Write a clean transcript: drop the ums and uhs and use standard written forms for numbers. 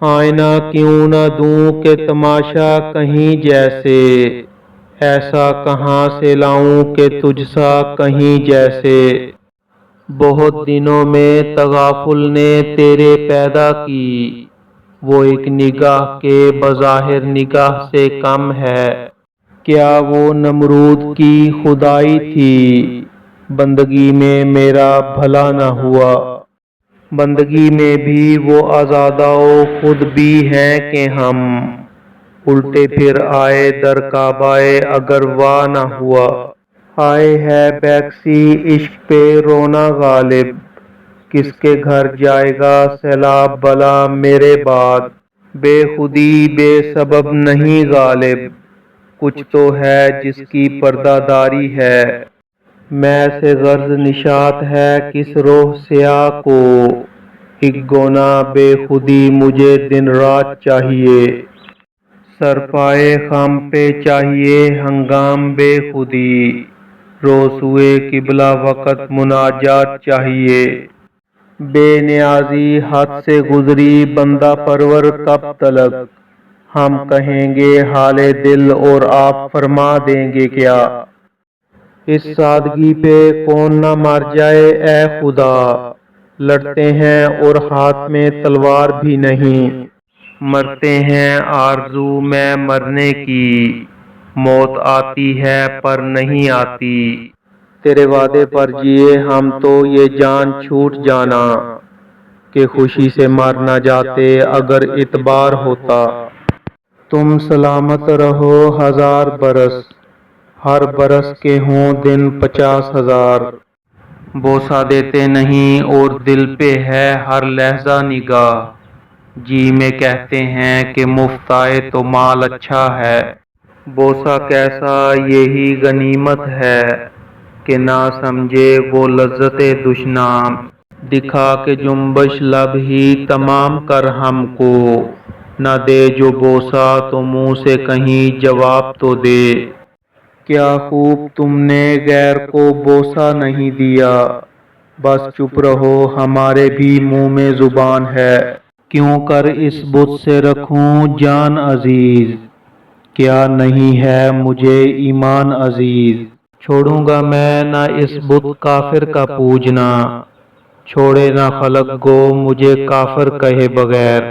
آئینہ کیوں نہ دوں کہ تماشا کہیں جیسے، ایسا کہاں سے لاؤں کہ تجھ سا کہیں جیسے۔ بہت دنوں میں تغافل نے تیرے پیدا کی، وہ ایک نگاہ کے بظاہر نگاہ سے کم ہے۔ کیا وہ نمرود کی خدائی تھی، بندگی میں میرا بھلا نہ ہوا۔ بندگی میں بھی وہ آزادہ و خود بھی ہیں کہ ہم، الٹے پھر آئے در کعبہ اگر واہ نہ ہوا۔ آئے ہے بیکسی عشق پہ رونا غالب، کس کے گھر جائے گا سیلاب بلا میرے بعد۔ بے خودی بے سبب نہیں غالب، کچھ تو ہے جس کی پردہ داری ہے۔ میں سے غرض نشاط ہے کس روح سیاہ کو، ایک گونا بے خودی مجھے دن رات چاہیے۔ سرپائے خم پہ چاہیے ہنگام بے خودی، روسوئے قبلہ وقت مناجات چاہیے۔ بے نیازی حد سے گزری بندہ پرور کب تلک، ہم کہیں گے حال دل اور آپ فرما دیں گے کیا۔ اس سادگی پہ کون نہ مر جائے اے خدا، لڑتے ہیں اور ہاتھ میں تلوار بھی نہیں۔ مرتے ہیں آرزو میں مرنے کی، موت آتی ہے پر نہیں آتی۔ تیرے وعدے پر جیے ہم تو یہ جان چھوٹ جانا، کہ خوشی سے مر نہ جاتے اگر اعتبار ہوتا۔ تم سلامت رہو ہزار برس، ہر برس کے ہوں دن 50,000۔ بوسہ دیتے نہیں اور دل پہ ہے ہر لحظہ نگاہ، جی میں کہتے ہیں کہ مفت آئے تو مال اچھا ہے۔ بوسہ کیسا یہی غنیمت ہے، کہ نہ سمجھے وہ لذت دشنام۔ دکھا کے جنبش لب ہی تمام کر ہم کو، نہ دے جو بوسہ تو منہ سے کہیں جواب تو دے۔ کیا خوب تم نے غیر کو بوسہ نہیں دیا، بس چپ رہو ہمارے بھی منہ میں زبان ہے۔ کیوں کر اس بت سے رکھوں جان عزیز، کیا نہیں ہے مجھے ایمان عزیز۔ چھوڑوں گا میں نہ اس بت کافر کا پوجنا، چھوڑے نہ خلق گو مجھے کافر کہے بغیر۔